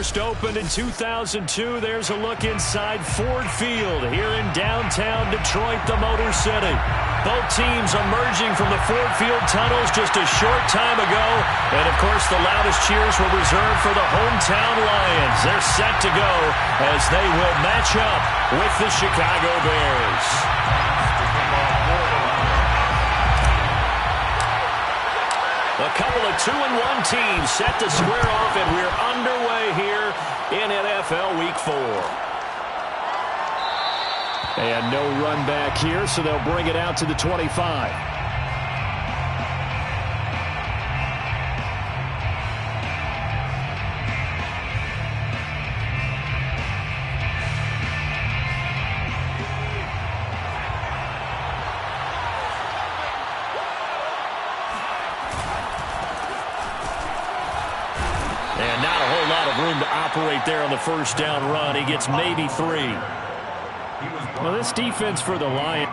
First opened in 2002. There's a look inside Ford Field here in downtown Detroit, the Motor City. Both teams emerging from the Ford Field tunnels just a short time ago. And, of course, the loudest cheers were reserved for the hometown Lions. They're set to go as they will match up with the Chicago Bears. A couple of 2-1 teams set to square off, and we're underway here in NFL Week 4. And no run back here, so they'll bring it out to the 25. And not a whole lot of room to operate there on the first down run. He gets maybe 3. Well, this defense for the Lions.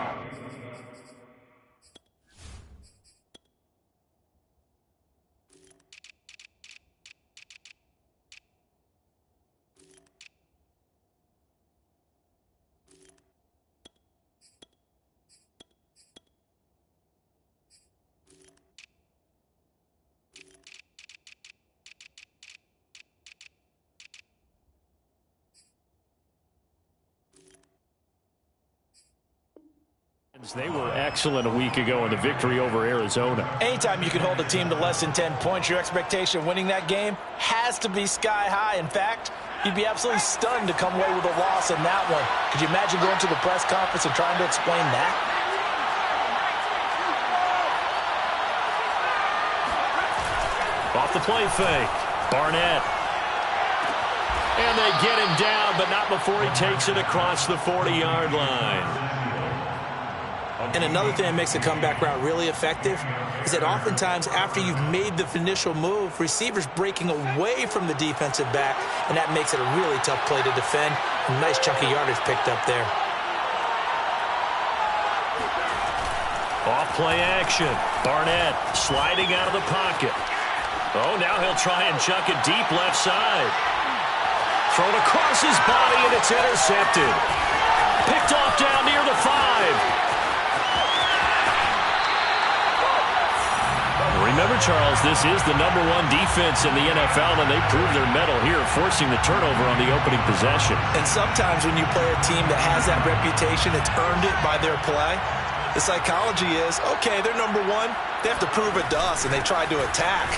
They were excellent a week ago in the victory over Arizona. Anytime you can hold a team to less than 10 points, your expectation of winning that game has to be sky high. In fact, you'd be absolutely stunned to come away with a loss in that one. Could you imagine going to the press conference and trying to explain that? Off the play fake. Barnett. And they get him down, but not before he takes it across the 40-yard line. And another thing that makes the comeback route really effective is that oftentimes after you've made the initial move, receivers breaking away from the defensive back, and that makes it a really tough play to defend. A nice chunk of yardage picked up there. Off play action. Barnett sliding out of the pocket. Oh, now he'll try and chuck it deep left side. Thrown across his body, and it's intercepted. Picked off down near the 5. Remember, Charles, this is the #1 defense in the NFL, and they proved their mettle here, forcing the turnover on the opening possession. And sometimes when you play a team that has that reputation, it's earned it by their play. The psychology is, okay, they're #1. They have to prove it to us, and they tried to attack.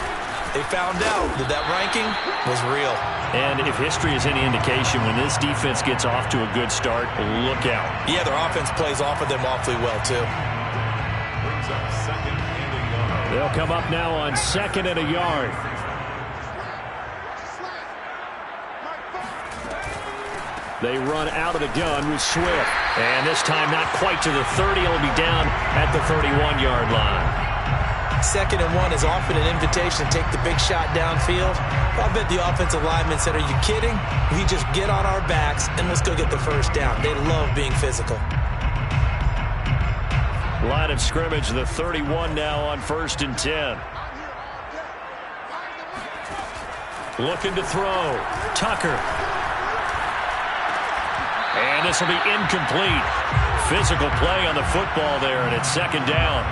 They found out that that ranking was real. And if history is any indication, when this defense gets off to a good start, look out. Yeah, their offense plays off of them awfully well, too. They'll come up now on 2nd and a yard. They run out of the gun with Swift. And this time not quite to the 30. He'll be down at the 31-yard line. 2nd and 1 is often an invitation to take the big shot downfield. I bet the offensive lineman said, are you kidding? We just get on our backs and let's go get the first down. They love being physical. Line of scrimmage, the 31 now on 1st and 10. Looking to throw. Tucker. And this will be incomplete. Physical play on the football there, and it's 2nd down.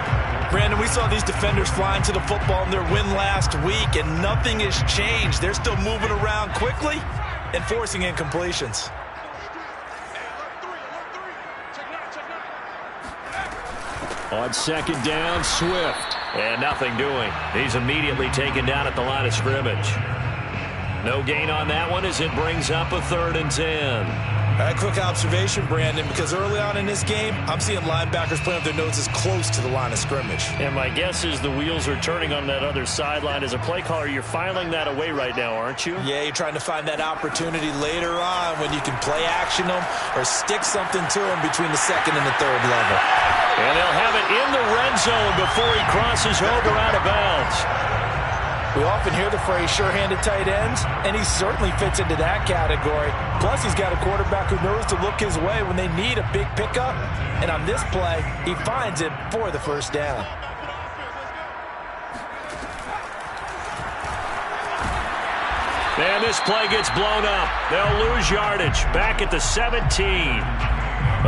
Brandon, we saw these defenders flying to the football in their win last week, and nothing has changed. They're still moving around quickly and forcing incompletions. On 2nd down, Swift. And nothing doing. He's immediately taken down at the line of scrimmage. No gain on that one as it brings up a 3rd and 10. A quick observation, Brandon, because early on in this game, I'm seeing linebackers playing with their noses close to the line of scrimmage. And my guess is the wheels are turning on that other sideline. As a play caller, you're filing that away right now, aren't you? Yeah, you're trying to find that opportunity later on when you can play action them or stick something to them between the 2nd and the 3rd level. And they'll have it in the red zone before he crosses over out of bounds. We often hear the phrase sure-handed tight ends, and he certainly fits into that category. Plus, he's got a quarterback who knows to look his way when they need a big pickup. And on this play, he finds it for the first down. And this play gets blown up. They'll lose yardage. Back at the 17.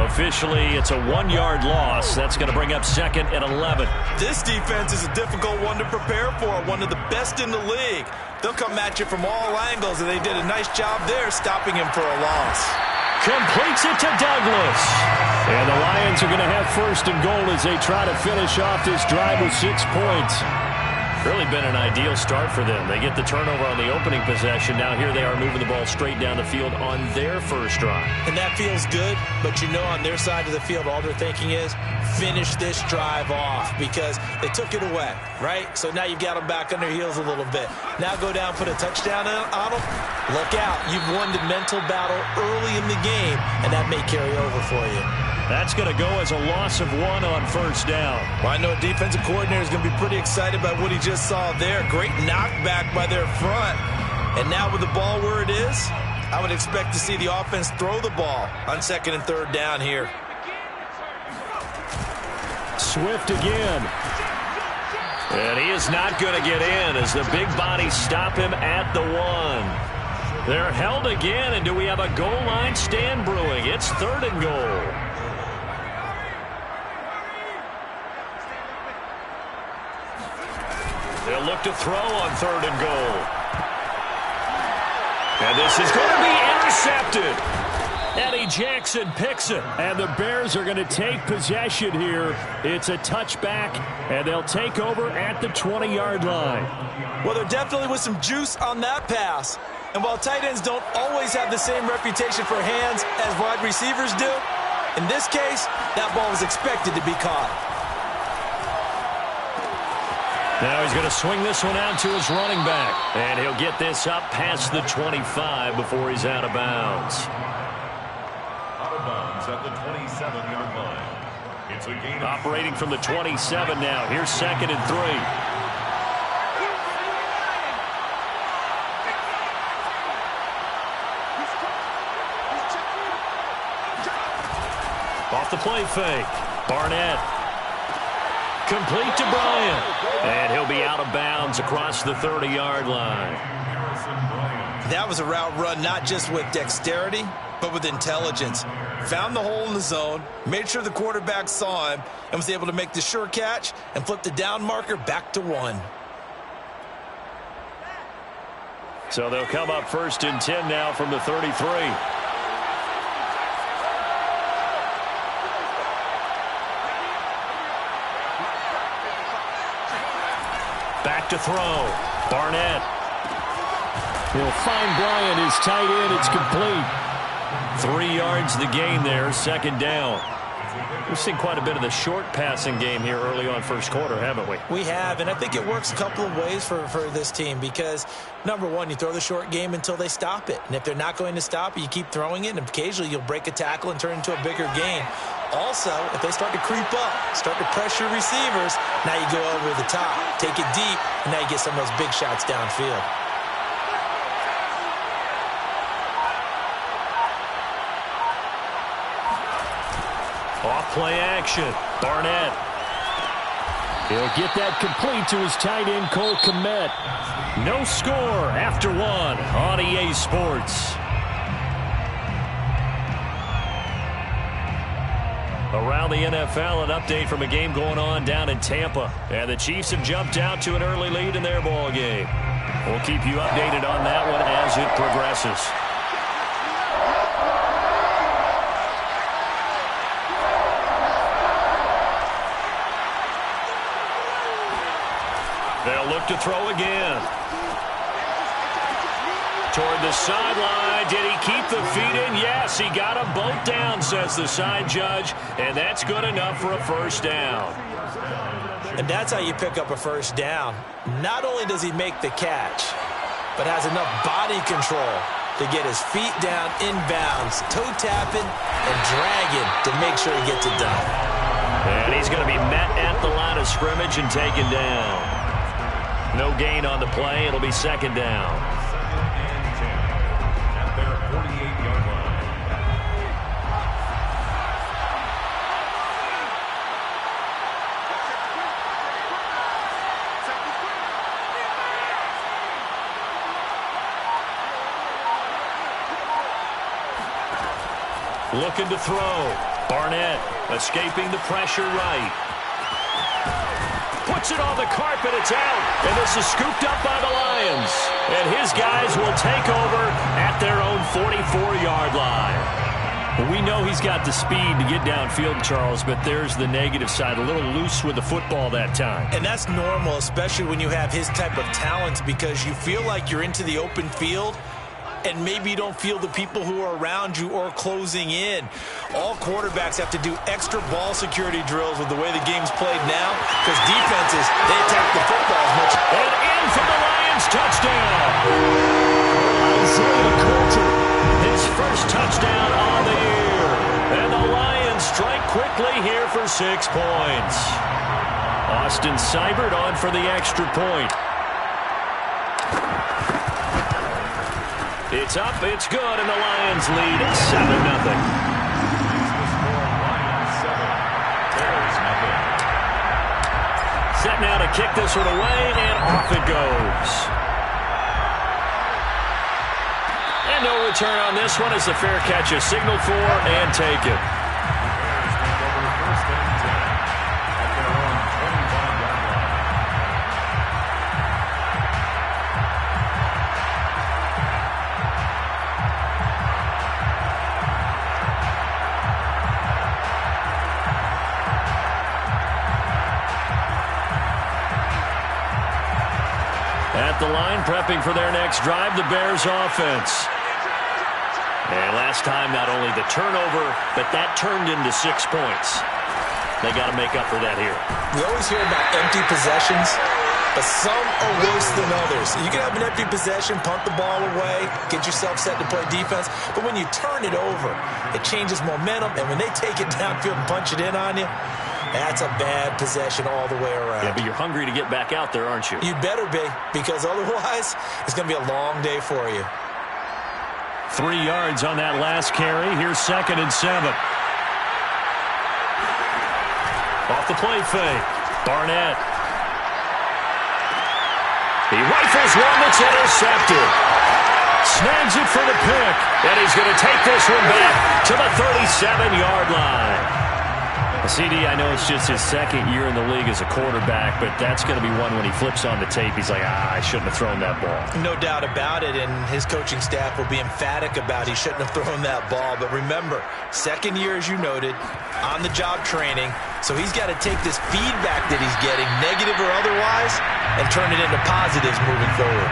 Officially, it's a 1-yard loss. That's going to bring up second and 11. This defense is a difficult one to prepare for, one of the best in the league. They'll come at you from all angles, and they did a nice job there stopping him for a loss. Completes it to Douglas. And the Lions are going to have first and goal as they try to finish off this drive with 6 points. Really been an ideal start for them. They get the turnover on the opening possession. Now here they are moving the ball straight down the field on their first drive. And that feels good, but you know on their side of the field all they're thinking is finish this drive off because they took it away, right? So now you've got them back on their heels a little bit. Now go down, put a touchdown on them. Look out. You've won the mental battle early in the game, and that may carry over for you. That's going to go as a loss of 1 on first down. Well, I know a defensive coordinator is going to be pretty excited about what he just saw there. Great knockback by their front. And now with the ball where it is, I would expect to see the offense throw the ball on second and third down here. Swift again. And he is not going to get in as the big bodies stop him at the 1. They're held again, and do we have a goal line stand brewing? It's third and goal. They'll look to throw on third and goal. And this is going to be intercepted. Eddie Jackson picks it. And the Bears are going to take possession here. It's a touchback, and they'll take over at the 20-yard line. Well, there definitely was some juice on that pass. And while tight ends don't always have the same reputation for hands as wide receivers do, in this case, that ball was expected to be caught. Now he's going to swing this one out to his running back. And he'll get this up past the 25 before he's out of bounds. Out of bounds at the 27-yard line. It's a gain. Operating from the 27 now. Here's second and 3. Off the play fake. Barnett. Complete to Bryant. And he'll be out of bounds across the 30-yard line. That was a route run not just with dexterity, but with intelligence. Found the hole in the zone, made sure the quarterback saw him, and was able to make the sure catch and flip the down marker back to 1. So they'll come up first and 10 now from the 33. Back to throw. Barnett. He'll find Bryant, his tight end. It's complete. 3 yards the gain there, second down. We've seen quite a bit of the short passing game here early on first quarter, haven't we? We have, and I think it works a couple of ways for this team because, number one, you throw the short game until they stop it. And if they're not going to stop it, you keep throwing it, and occasionally you'll break a tackle and turn it into a bigger gain. Also, if they start to creep up, start to pressure receivers, now you go over the top, take it deep, and now you get some of those big shots downfield. Off-play action. Barnett. He'll get that complete to his tight end, Cole Kmet. No score after 1 on EA Sports. Around the NFL, an update from a game going on down in Tampa. And the Chiefs have jumped out to an early lead in their ball game. We'll keep you updated on that one as it progresses. They'll look to throw again. Toward the sideline. Did he keep the feet in? Yes, he got them both down, says the side judge. And that's good enough for a first down. And that's how you pick up a first down. Not only does he make the catch, but has enough body control to get his feet down inbounds, toe tapping and dragging to make sure he gets it done. And he's going to be met at the line of scrimmage and taken down. No gain on the play. It'll be second down. At their 48-yard line. Looking to throw. Barnett escaping the pressure right. Puts it on the carpet. It's out. And this is scooped up by the Lions. And his guys will take over at their own 44-yard line. We know he's got the speed to get downfield, Charles, but there's the negative side. A little loose with the football that time. And that's normal, especially when you have his type of talents, because you feel like you're into the open field and maybe you don't feel the people who are around you or closing in. All quarterbacks have to do extra ball security drills with the way the game's played now, because defenses, they attack the football as much. And in for the Lions, touchdown. Isaiah Coulter, his first touchdown on the year. And the Lions strike quickly here for 6 points. Austin Seibert on for the extra point. It's up, it's good, and the Lions lead 7-0. Set now to kick this one away, and off it goes. And no return on this one as the fair catch is signaled for and taken. At the line, prepping for their next drive, the Bears offense. And last time, not only the turnover, but that turned into 6 points. They got to make up for that here. We always hear about empty possessions, but some are worse than others. You can have an empty possession, punt the ball away, get yourself set to play defense, but when you turn it over, it changes momentum, and when they take it downfield and punch it in on you, that's a bad possession all the way around. Yeah, but you're hungry to get back out there, aren't you? You better be, because otherwise it's going to be a long day for you. 3 yards on that last carry. Here's 2nd and 7. Off the play fake. Barnett. He rifles one that's intercepted. Snags it for the pick. And he's going to take this one back to the 37-yard line. CD, I know it's just his 2nd year in the league as a quarterback, but that's going to be one when he flips on the tape. He's like, I shouldn't have thrown that ball. No doubt about it, and his coaching staff will be emphatic about he shouldn't have thrown that ball. But remember, 2nd year, as you noted, on-the-job training, so he's got to take this feedback that he's getting, negative or otherwise, and turn it into positives moving forward.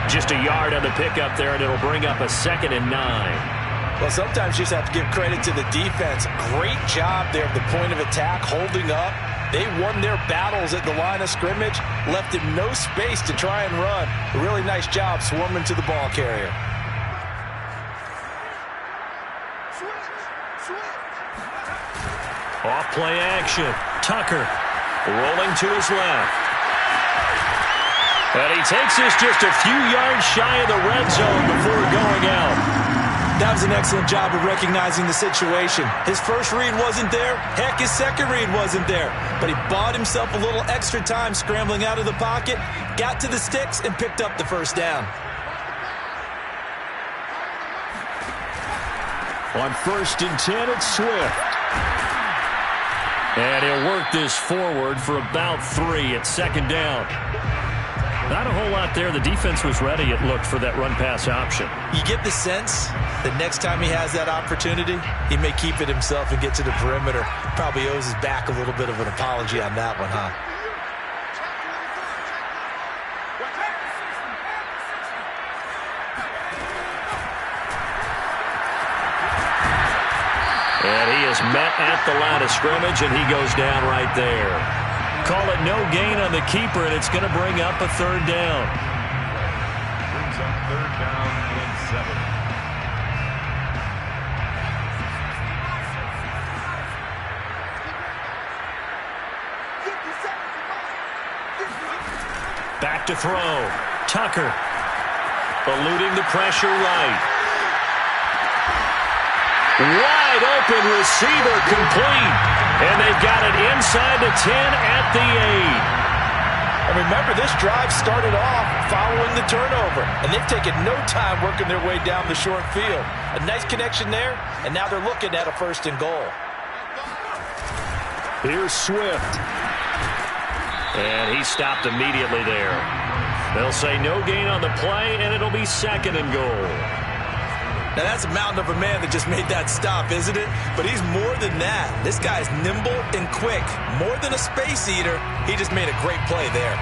Just a yard on the pickup there, and it'll bring up a 2nd and 9. Well, sometimes you just have to give credit to the defense. Great job there at the point of attack, holding up. They won their battles at the line of scrimmage, left him no space to try and run. A really nice job swarming to the ball carrier. Off play action. Tucker rolling to his left. And he takes this just a few yards shy of the red zone before going out. That was an excellent job of recognizing the situation. His first read wasn't there. Heck, his second read wasn't there. But he bought himself a little extra time scrambling out of the pocket, got to the sticks, and picked up the first down. On 1st and 10, it's Swift. And he'll work this forward for about 3 at 2nd down. Not a whole lot there. The defense was ready, it looked, for that run-pass option. You get the sense that next time he has that opportunity, he may keep it himself and get to the perimeter. Probably owes his back a little bit of an apology on that one, huh? And he is met at the line of scrimmage, and he goes down right there. Call it no gain on the keeper, and it's going to bring up a 3rd down. Brings up 3rd down and 7. Back to throw. Tucker eluding the pressure right. Wide open receiver complete. And they've got it inside the 10 at the 8. And remember, this drive started off following the turnover, and they've taken no time working their way down the short field. A nice connection there, and now they're looking at a 1st and goal. Here's Swift. And he stopped immediately there. They'll say no gain on the play, and it'll be 2nd and goal. Now, that's a mountain of a man that just made that stop, isn't it? But he's more than that. This guy's nimble and quick. More than a space eater, he just made a great play there.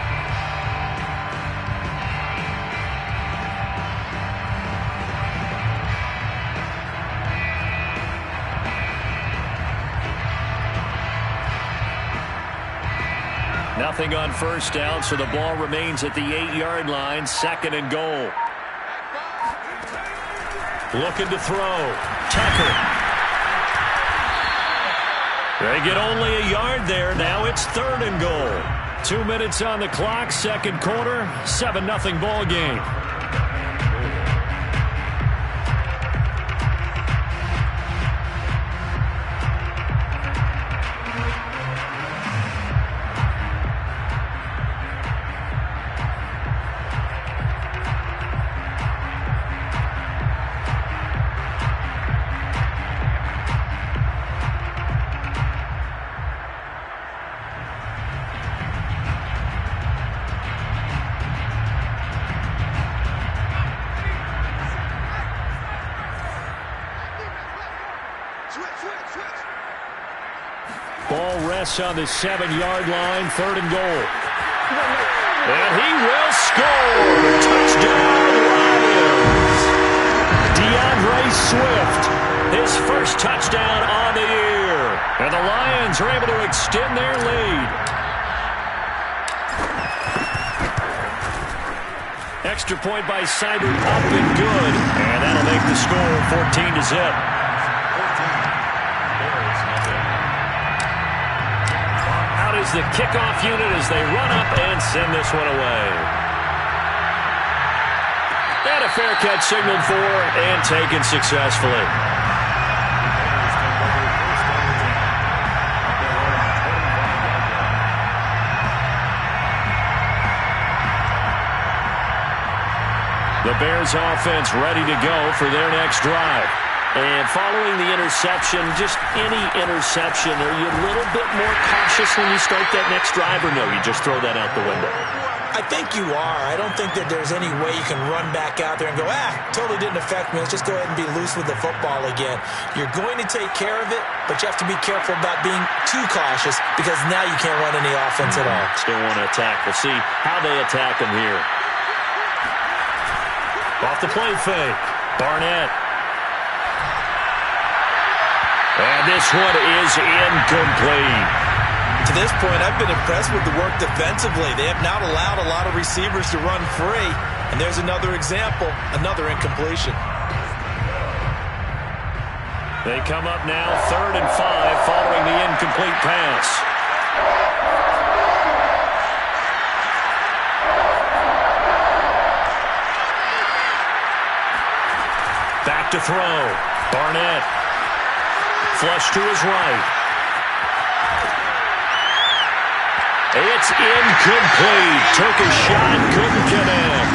Nothing on 1st down, so the ball remains at the 8-yard line, 2nd and goal. Looking to throw. Tucker. They get only a yard there. Now it's 3rd and goal. 2 minutes on the clock, 2nd quarter, 7-0 ball game. Ball rests on the 7-yard line, 3rd and goal. And he will score! Touchdown, Lions! DeAndre Swift, his first touchdown on the year. And the Lions are able to extend their lead. Extra point by Seibert, up and good. And that'll make the score 14-0. Is the kickoff unit as they run up and send this one away. And a fair catch signaled for and taken successfully. The Bears offense ready to go for their next drive. And following the interception, just any interception, are you a little bit more cautious when you start that next drive, or no, you just throw that out the window? I think you are. I don't think that there's any way you can run back out there and go, totally didn't affect me. Let's just go ahead and be loose with the football again. You're going to take care of it, but you have to be careful about being too cautious because now you can't run any offense at all. Still want to attack. We'll see how they attack them here. Off the play fake. Barnett. And this one is incomplete. To this point, I've been impressed with the work defensively. They have not allowed a lot of receivers to run free. And there's another example, another incompletion. They come up now 3rd and 5 following the incomplete pass. Back to throw. Barnett. Flush to his right. It's incomplete. Took a shot, couldn't connect.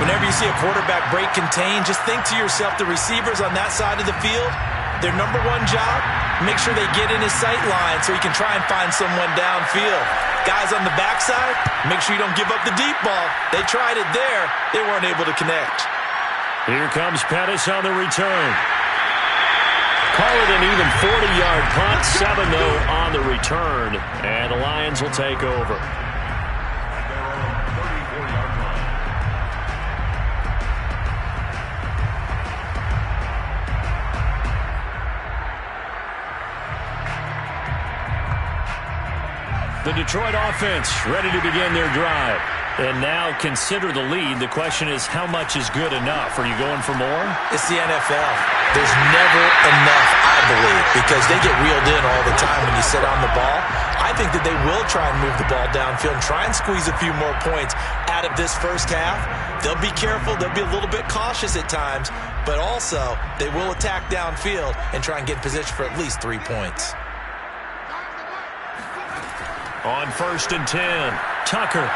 Whenever you see a quarterback break contain, just think to yourself, the receivers on that side of the field, their number one job, make sure they get in his sight line so he can try and find someone downfield. Guys on the backside, make sure you don't give up the deep ball. They tried it there. They weren't able to connect. Here comes Pettis on the return. Call it an even 40-yard punt, 7 though on the return, and the Lions will take over. The Detroit offense ready to begin their drive. And now consider the lead. The question is, how much is good enough? Are you going for more? It's the NFL. There's never enough, I believe, because they get reeled in all the time when you sit on the ball. I think that they will try and move the ball downfield and try and squeeze a few more points out of this first half. They'll be careful. They'll be a little bit cautious at times, but also they will attack downfield and try and get in position for at least 3 points. On 1st and 10, Tucker.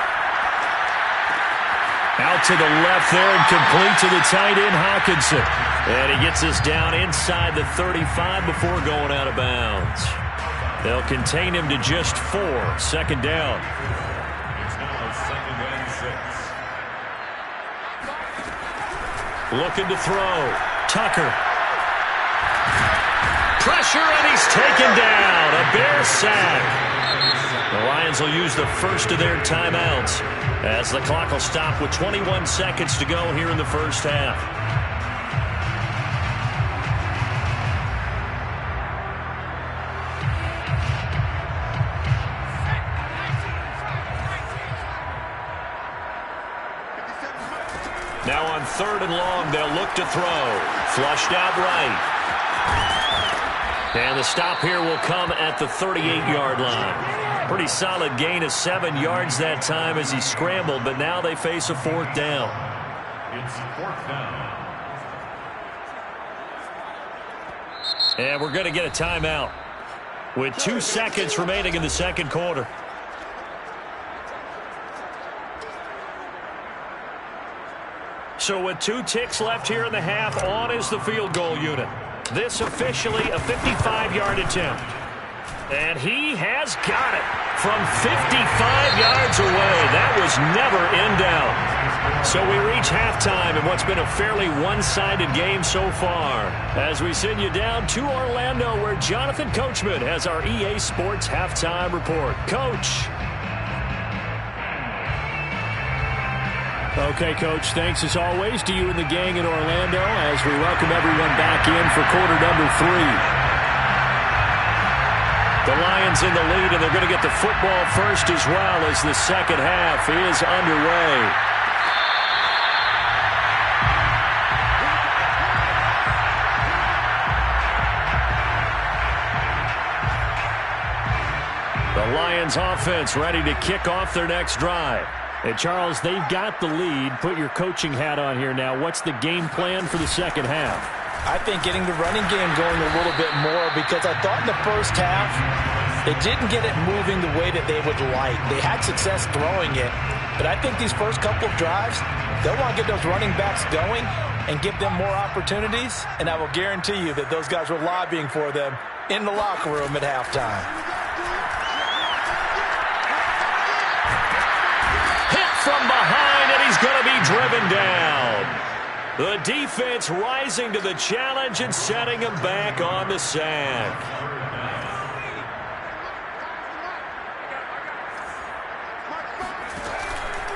Out to the left there and complete to the tight end, Hawkinson. And he gets us down inside the 35 before going out of bounds. They'll contain him to just 4. Second down. It's now 2nd and 6. Looking to throw. Tucker. Pressure, and he's taken down. A Bear sack. The Lions will use the first of their timeouts as the clock will stop with 21 seconds to go here in the first half. Now on 3rd and long, they'll look to throw. Flushed out right. And the stop here will come at the 38-yard line. Pretty solid gain of 7 yards that time as he scrambled, but now they face a 4th down. It's 4th down. And we're going to get a timeout with 2 seconds remaining in the second quarter. So with 2 ticks left here in the half, on is the field goal unit. This officially a 55-yard attempt. And he has got it from 55 yards away. That was never in doubt. So we reach halftime in what's been a fairly one-sided game so far, as we send you down to Orlando, where Jonathan Coachman has our EA Sports halftime report. Coach. Okay, Coach, thanks as always to you and the gang in Orlando as we welcome everyone back in for quarter number 3. The Lions in the lead, and they're going to get the football first as well as the second half is underway. The Lions offense ready to kick off their next drive. And, Charles, they've got the lead. Put your coaching hat on here now. What's the game plan for the second half? I think getting the running game going a little bit more, because I thought in the first half they didn't get it moving the way that they would like. They had success throwing it, but I think these first couple of drives, they'll want to get those running backs going and give them more opportunities, and I will guarantee you that those guys were lobbying for them in the locker room at halftime. From behind, and he's going to be driven down. The defense rising to the challenge and setting him back on the sack.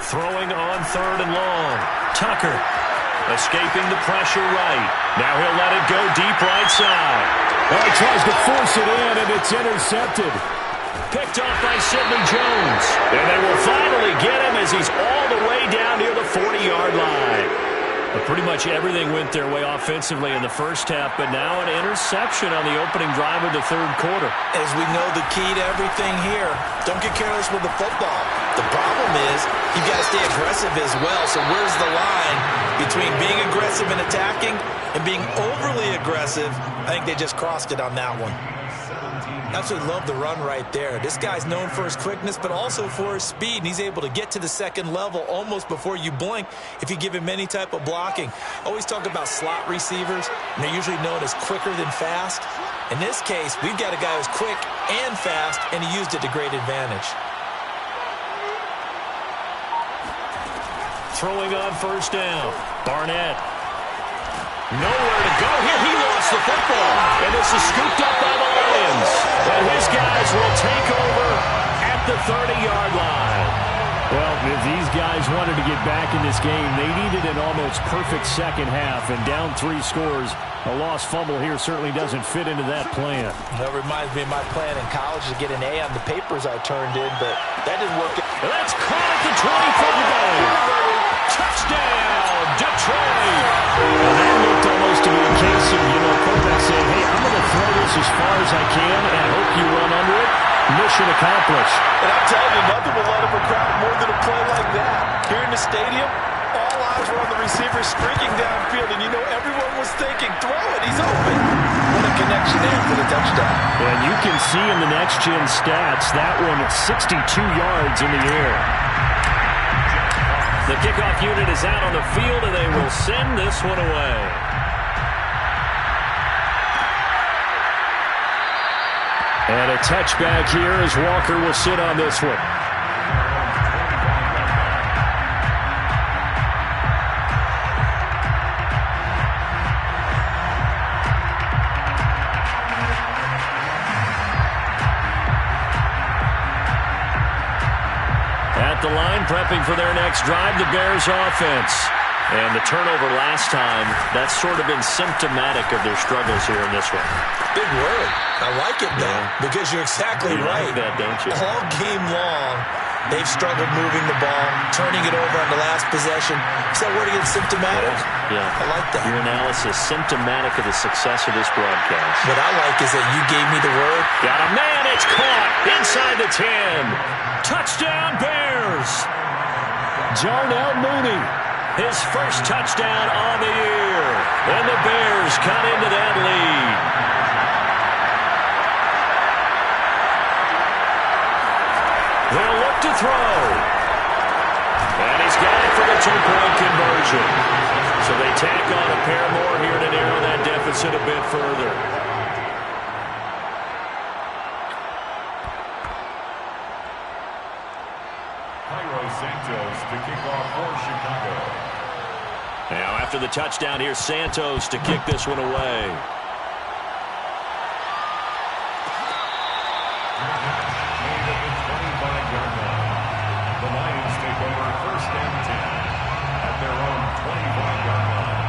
Throwing on 3rd and long. Tucker escaping the pressure right. Now he'll let it go deep right side. Well, he tries to force it in, and it's intercepted. Picked off by Sidney Jones. And they will finally get him as he's all the way down near the 40-yard line. But pretty much everything went their way offensively in the first half, but now an interception on the opening drive of the 3rd quarter. As we know, the key to everything here, don't get careless with the football. The problem is you've got to stay aggressive as well. So where's the line between being aggressive and attacking and being overly aggressive? I think they just crossed it on that one. Absolutely love the run right there. This guy's known for his quickness, but also for his speed, and he's able to get to the second level almost before you blink if you give him any type of blocking. Always talk about slot receivers, and they're usually known as quicker than fast. In this case, we've got a guy who's quick and fast, and he used it to great advantage. Throwing on 1st down. Barnett. Nowhere to go here. He lost the football. And this is scooped up by the Lions. And his guys will take over at the 30-yard line. Well, if these guys wanted to get back in this game, they needed an almost perfect second half. And down 3 scores, a lost fumble here certainly doesn't fit into that plan. That reminds me of my plan in college to get an A on the papers I turned in, but that didn't work. That's caught at the 25. Touchdown, Detroit. Well, that looked almost to be a case of, quarterback saying, hey, I'm going to throw this as far as I can and hope you run under it. Mission accomplished. And I'm telling you, nothing will let up a crowd more than a play like that. Here in the stadium, all eyes were on the receiver streaking downfield, and everyone was thinking, throw it, he's open. What a connection there for the touchdown. And you can see in the next-gen stats, that one 62 yards in the air. The kickoff unit is out on the field, and they will send this one away. And a touchback here as Walker will sit on this one. At the line, prepping for their next drive, the Bears offense. And the turnover last time, that's sort of been symptomatic of their struggles here in this one. Big word. I like it, though, because you're exactly right. Like that, don't you? All game long, they've struggled moving the ball, turning it over on the last possession. Is that word again, symptomatic? Yeah. I like that. Your analysis, symptomatic of the success of this broadcast. What I like is that you gave me the word. Got a man, it's caught inside the 10. Touchdown, Bears. Jarnell Mooney, his first touchdown on the year. And the Bears cut into that lead. They'll look to throw. And he's got it for the two-point conversion. So they tack on a pair more here to narrow that deficit a bit further. Santos to kick off for Chicago. Now after the touchdown, here's Santos to kick this one away. Made at the 25-yard line. The Lions take over first and 10 at their own 25-yard line.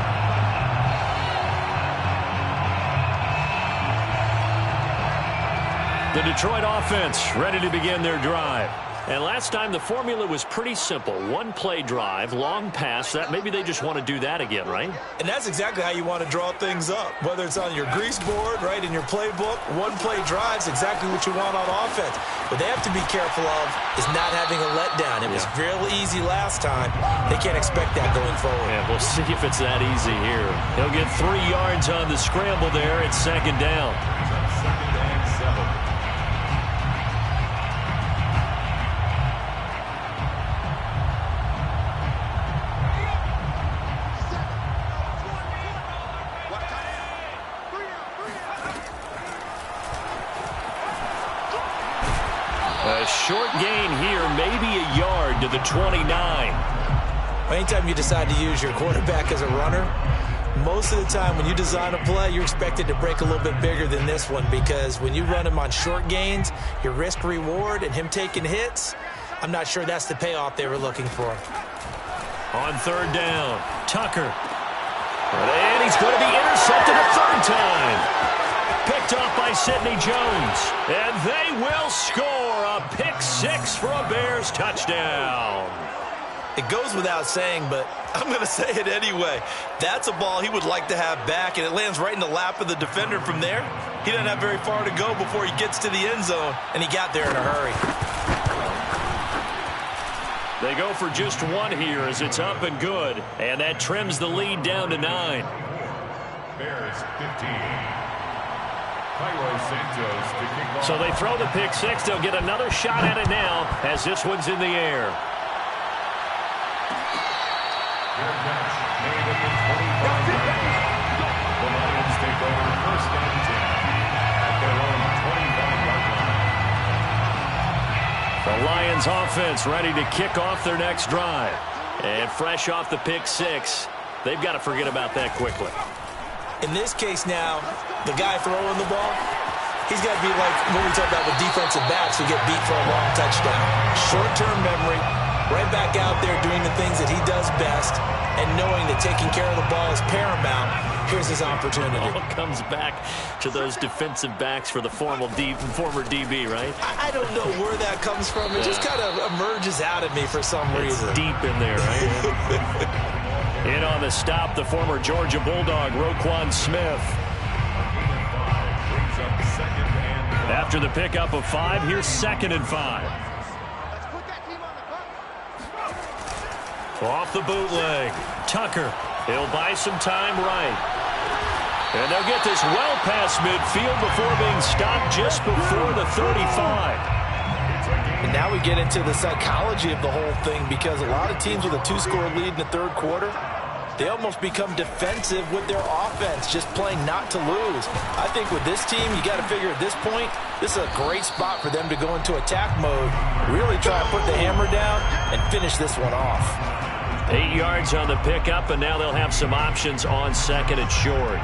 The Detroit offense ready to begin their drive. And last time the formula was pretty simple. One play drive, long pass. That maybe they just want to do that again, right? And that's exactly how you want to draw things up. Whether it's on your grease board, right, in your playbook, one play drive's exactly what you want on offense. What they have to be careful of is not having a letdown. It was real easy last time. They can't expect that going forward. Yeah, we'll see if it's that easy here. He'll get 3 yards on the scramble there. It's second down. Second and 7. A short gain here, maybe a yard to the 29. Anytime you decide to use your quarterback as a runner, most of the time when you design a play, you're expected to break a little bit bigger than this one, because when you run him on short gains, your risk-reward and him taking hits, I'm not sure that's the payoff they were looking for. On third down, Tucker. And he's going to be intercepted a third time. Picked off by Sidney Jones. And they will score a pick six for a Bears touchdown. It goes without saying, but I'm going to say it anyway. That's a ball he would like to have back, and it lands right in the lap of the defender from there. He doesn't have very far to go before he gets to the end zone, and he got there in a hurry. They go for just one here as it's up and good, and that trims the lead down to 9. Bears 15. Santos to kick off. So they throw the pick six. They'll get another shot at it now as this one's in the air. Their catch made at the 25-yard line. The Lions take over first and 10 at their own 25-yard line. The Lions offense ready to kick off their next drive. And fresh off the pick six, they've got to forget about that quickly. In this case now, the guy throwing the ball, he's got to be like when we talk about with defensive backs who get beat for a long touchdown. Short-term memory, right back out there doing the things that he does best, and knowing that taking care of the ball is paramount. Here's his opportunity. All comes back to those defensive backs for the former DB, right? I don't know where that comes from. It just kind of emerges out of me for some reason. It's deep in there, right? In on the stop, the former Georgia Bulldog, Roquan Smith. After the pickup of 5, here's 2nd and 5. Off the bootleg, Tucker. He'll buy some time right. And they'll get this well past midfield before being stopped just before the 35. And now we get into the psychology of the whole thing, because a lot of teams with a 2-score lead in the third quarter, they almost become defensive with their offense, just playing not to lose. I think with this team, you got to figure at this point, this is a great spot for them to go into attack mode, really try to put the hammer down and finish this one off. 8 yards on the pickup, and now they'll have some options on second and short.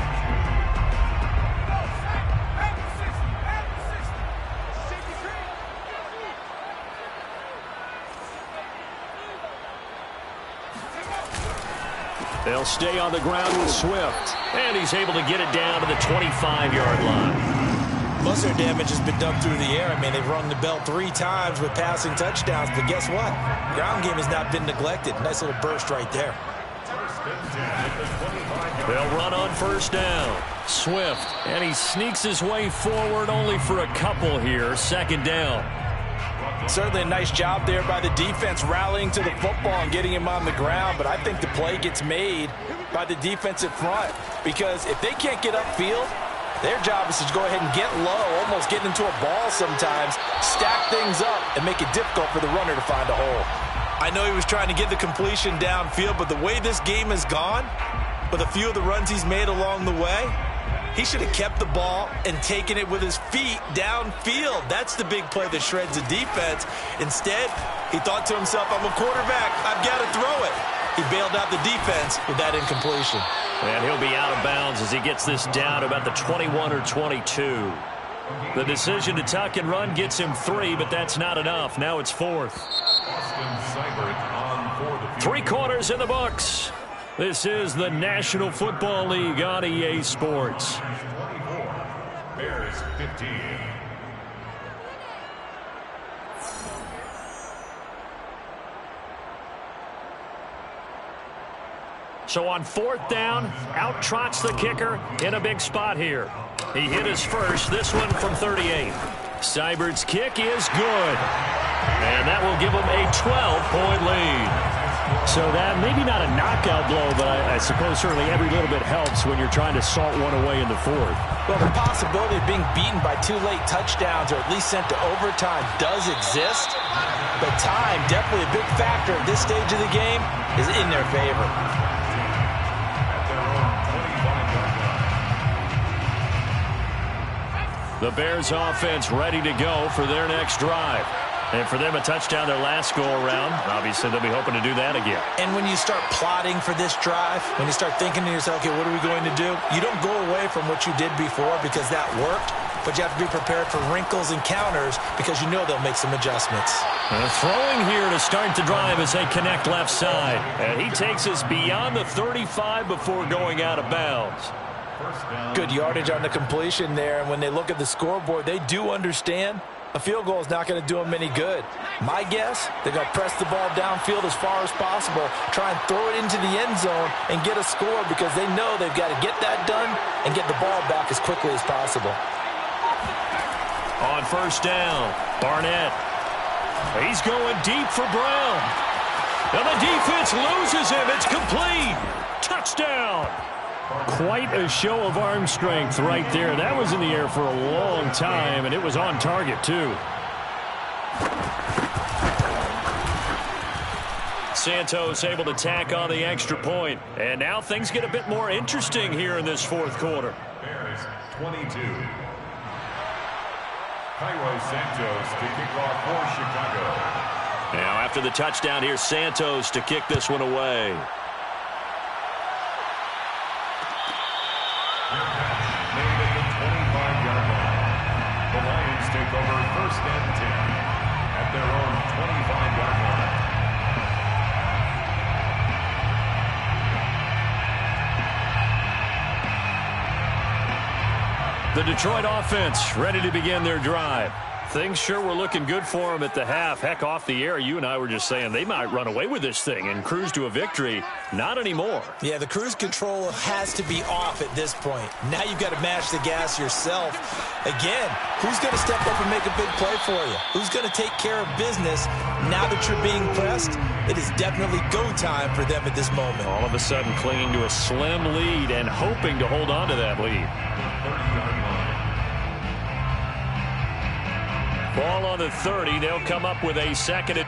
They'll stay on the ground with Swift. And he's able to get it down to the 25-yard line. Most of their damage has been done through the air. I mean, they've rung the bell 3 times with passing touchdowns, but guess what? Ground game has not been neglected. Nice little burst right there. They'll run on first down. Swift, and he sneaks his way forward only for a couple here. Second down. Certainly a nice job there by the defense rallying to the football and getting him on the ground, but I think the play gets made by the defensive front, because if they can't get upfield, their job is to go ahead and get low, almost get into a ball sometimes, stack things up, and make it difficult for the runner to find a hole. I know he was trying to get the completion downfield, but the way this game has gone, with a few of the runs he's made along the way, he should have kept the ball and taken it with his feet downfield. That's the big play that shreds the defense. Instead, he thought to himself, I'm a quarterback, I've got to throw it. He bailed out the defense with that incompletion. And he'll be out of bounds as he gets this down about the 21 or 22. The decision to tuck and run gets him 3, but that's not enough. Now it's 4th. 3 quarters in the books. This is the National Football League on EA Sports. 24, Bears 15. So on 4th down, out trots the kicker in a big spot here. He hit his first, this one from 38. Seibert's kick is good. And that will give him a 12-point lead. So that maybe not a knockout blow, but I suppose certainly every little bit helps when you're trying to salt one away in the 4th. Well, the possibility of being beaten by 2 late touchdowns or at least sent to overtime does exist, but time, definitely a big factor at this stage of the game, is in their favor. The Bears offense ready to go for their next drive. And for them, a touchdown their last go-around. Obviously, they'll be hoping to do that again. And when you start plotting for this drive, when you start thinking to yourself, okay, what are we going to do? You don't go away from what you did before because that worked, but you have to be prepared for wrinkles and counters because you know they'll make some adjustments. Throwing here to start the drive as they connect left side. And he takes us beyond the 35 before going out of bounds. Good yardage on the completion there, and when they look at the scoreboard, they do understand a field goal is not going to do them any good. My guess, they're going to press the ball downfield as far as possible, try and throw it into the end zone and get a score because they know they've got to get that done and get the ball back as quickly as possible. On first down, Barnett. He's going deep for Brown. And the defense loses him. It's complete. Touchdown. Quite a show of arm strength right there. That was in the air for a long time, and it was on target, too. Santos able to tack on the extra point. And now things get a bit more interesting here in this 4th quarter. Bears 22. Cairo Santos to kick off for Chicago. Now after the touchdown, here's Santos to kick this one away. Take over 1st and 10 at their own 25-yard line. The Detroit offense ready to begin their drive. Things sure were looking good for them at the half. Heck, off the air, you and I were just saying they might run away with this thing and cruise to a victory. Not anymore. Yeah, the cruise control has to be off at this point. Now you've got to mash the gas yourself. Again, who's going to step up and make a big play for you? Who's going to take care of business now that you're being pressed? It is definitely go time for them at this moment. All of a sudden clinging to a slim lead and hoping to hold on to that lead. Ball on the 30. They'll come up with a second.